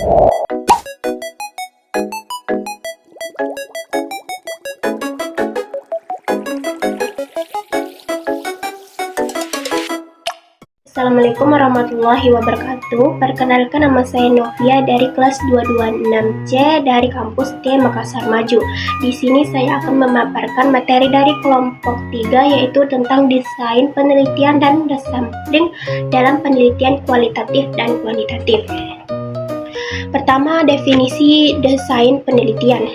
Assalamualaikum warahmatullahi wabarakatuh. Perkenalkan, nama saya Novia dari kelas 226C dari kampus T Makassar Maju. Di sini saya akan memaparkan materi dari kelompok 3, yaitu tentang desain penelitian dan sampling dalam penelitian kualitatif dan kuantitatif. Pertama, definisi desain penelitian.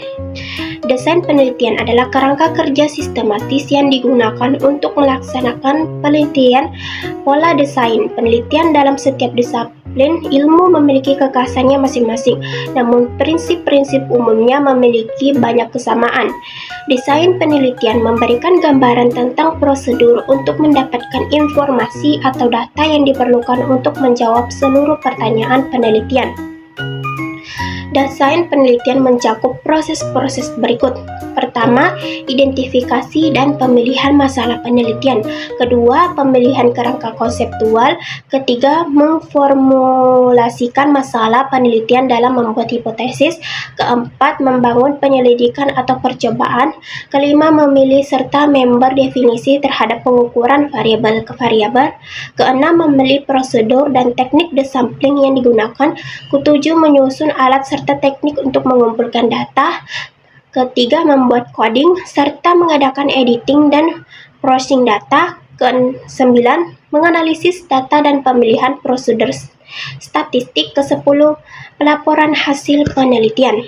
Desain penelitian adalah kerangka kerja sistematis yang digunakan untuk melaksanakan penelitian. Pola desain penelitian dalam setiap disiplin ilmu memiliki kekhasannya masing-masing, namun prinsip-prinsip umumnya memiliki banyak kesamaan. Desain penelitian memberikan gambaran tentang prosedur untuk mendapatkan informasi atau data yang diperlukan untuk menjawab seluruh pertanyaan penelitian. Desain penelitian mencakup proses-proses berikut. Pertama, identifikasi dan pemilihan masalah penelitian. Kedua, pemilihan kerangka konseptual. Ketiga, memformulasikan masalah penelitian dalam membuat hipotesis. Keempat, membangun penyelidikan atau percobaan. Kelima, memilih serta member definisi terhadap pengukuran variabel ke variabel. Keenam, memilih prosedur dan teknik desampling yang digunakan. Ketujuh, menyusun alat serta teknik untuk mengumpulkan data. Ketiga, membuat coding serta mengadakan editing dan processing data. Kesembilan, menganalisis data dan pemilihan prosedur statistik. Kesepuluh, pelaporan hasil penelitian.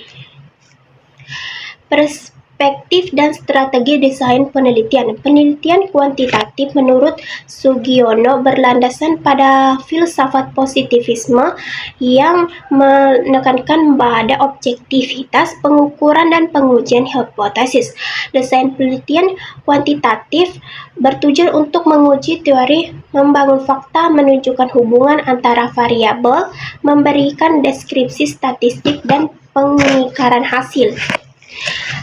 Perspektif dan strategi desain penelitian. Penelitian kuantitatif menurut Sugiono berlandasan pada filsafat positivisme yang menekankan pada objektivitas pengukuran dan pengujian hipotesis. Desain penelitian kuantitatif bertujuan untuk menguji teori, membangun fakta, menunjukkan hubungan antara variabel, memberikan deskripsi statistik, dan pengingkaran hasil.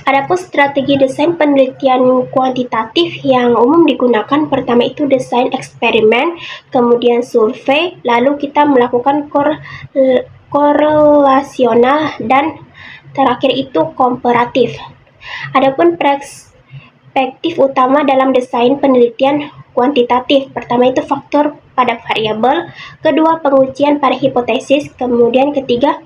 Adapun strategi desain penelitian kuantitatif yang umum digunakan, pertama itu desain eksperimen, kemudian survei, lalu kita melakukan korelasional, dan terakhir itu komparatif. Adapun perspektif utama dalam desain penelitian kuantitatif, pertama itu faktor pada variabel, kedua pengujian pada hipotesis, kemudian ketiga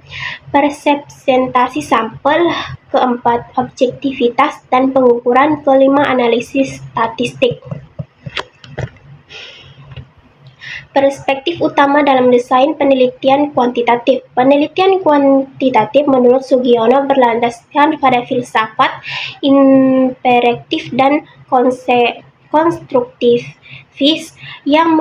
presentasi sampel, keempat objektivitas dan pengukuran, kelima analisis statistik. Perspektif utama dalam desain penelitian kuantitatif. Penelitian kuantitatif menurut Sugiono berlandaskan pada filsafat imperatif dan konstruktivis yang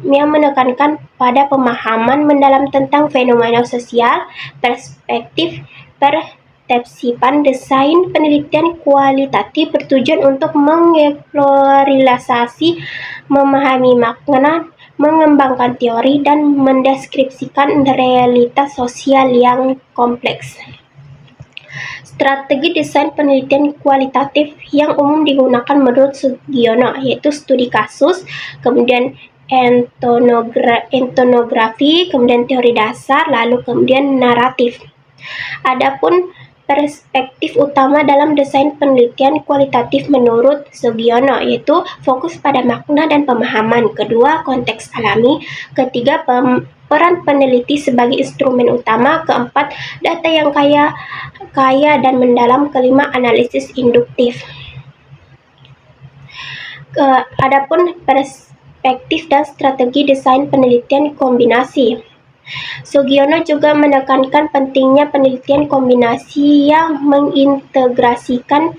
menekankan pada pemahaman mendalam tentang fenomena sosial. Perspektif persepsipan desain penelitian kualitatif bertujuan untuk mengeksplorasi, memahami makna, mengembangkan teori, dan mendeskripsikan realitas sosial yang kompleks. Strategi desain penelitian kualitatif yang umum digunakan menurut Sugiono yaitu studi kasus, kemudian etnografi, kemudian teori dasar, lalu kemudian naratif. Adapun perspektif utama dalam desain penelitian kualitatif menurut Sugiono yaitu fokus pada makna dan pemahaman, kedua konteks alami, ketiga peran peneliti sebagai instrumen utama, keempat data yang kaya dan mendalam, kelima analisis induktif. Adapun perspektif dan strategi desain penelitian kombinasi. Sugiono juga menekankan pentingnya penelitian kombinasi yang mengintegrasikan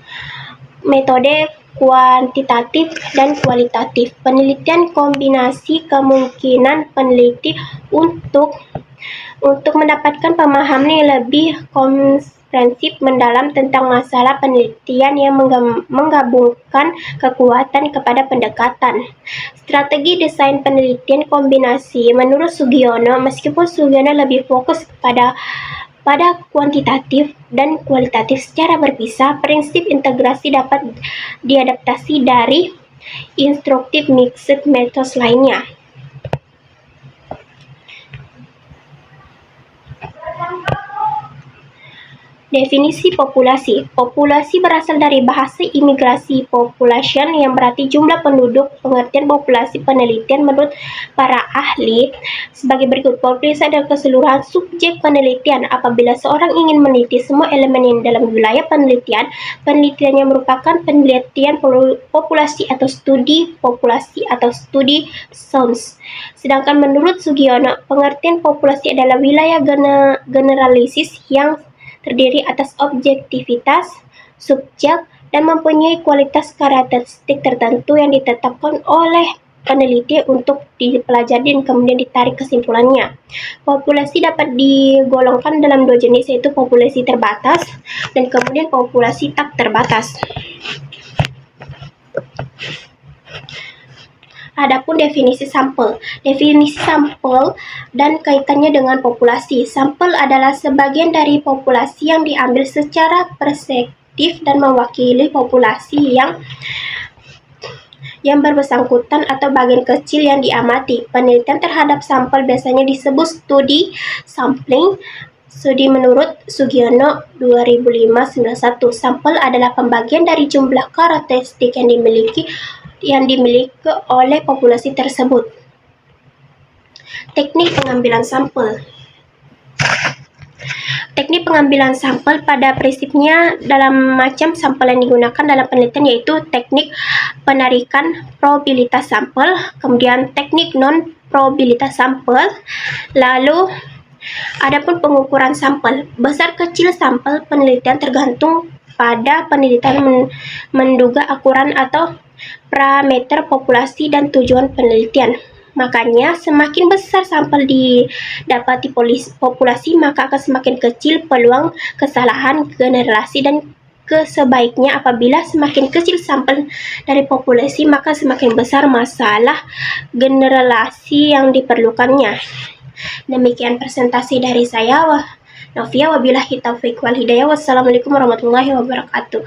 metode kuantitatif dan kualitatif. Penelitian kombinasi kemungkinan peneliti untuk mendapatkan pemahaman yang lebih komprehensif mendalam tentang masalah penelitian yang menggabungkan kekuatan kepada pendekatan. Strategi desain penelitian kombinasi menurut Sugiono, meskipun Sugiono lebih fokus pada kuantitatif dan kualitatif secara berpisah, prinsip integrasi dapat diadaptasi dari instruktif mixed methods lainnya. Definisi populasi. Populasi berasal dari bahasa imigrasi population yang berarti jumlah penduduk. Pengertian populasi penelitian menurut para ahli sebagai berikut. Populasi adalah keseluruhan subjek penelitian. Apabila seorang ingin meneliti semua elemen yang dalam wilayah penelitian, penelitiannya merupakan penelitian populasi atau studi populasi atau studi sounds. Sedangkan menurut Sugiono, pengertian populasi adalah wilayah generalisis yang terdiri atas objektivitas, subjek, dan mempunyai kualitas karakteristik tertentu yang ditetapkan oleh peneliti untuk dipelajari dan kemudian ditarik kesimpulannya. Populasi dapat digolongkan dalam dua jenis, yaitu populasi terbatas dan kemudian populasi tak terbatas. Adapun definisi sampel. Definisi sampel dan kaitannya dengan populasi. Sampel adalah sebagian dari populasi yang diambil secara perspektif dan mewakili populasi yang bersangkutan atau bagian kecil yang diamati. Penelitian terhadap sampel biasanya disebut studi sampling. Studi menurut Sugiono 2005-91. Sampel adalah pembagian dari jumlah karakteristik yang dimiliki oleh populasi tersebut. Teknik pengambilan sampel. Teknik pengambilan sampel pada prinsipnya dalam macam sampel yang digunakan dalam penelitian, yaitu teknik penarikan probabilitas sampel, kemudian teknik non-probabilitas sampel, lalu adapun pengukuran sampel. Besar kecil sampel penelitian tergantung pada penelitian menduga ukuran atau parameter populasi dan tujuan penelitian. Makanya semakin besar sampel didapati populasi, maka akan semakin kecil peluang kesalahan generasi, dan sebaiknya apabila semakin kecil sampel dari populasi, maka semakin besar masalah generasi yang diperlukannya. Demikian presentasi dari saya, Novia. Wabillahi taufiq wal hidayah. Wassalamualaikum warahmatullahi wabarakatuh.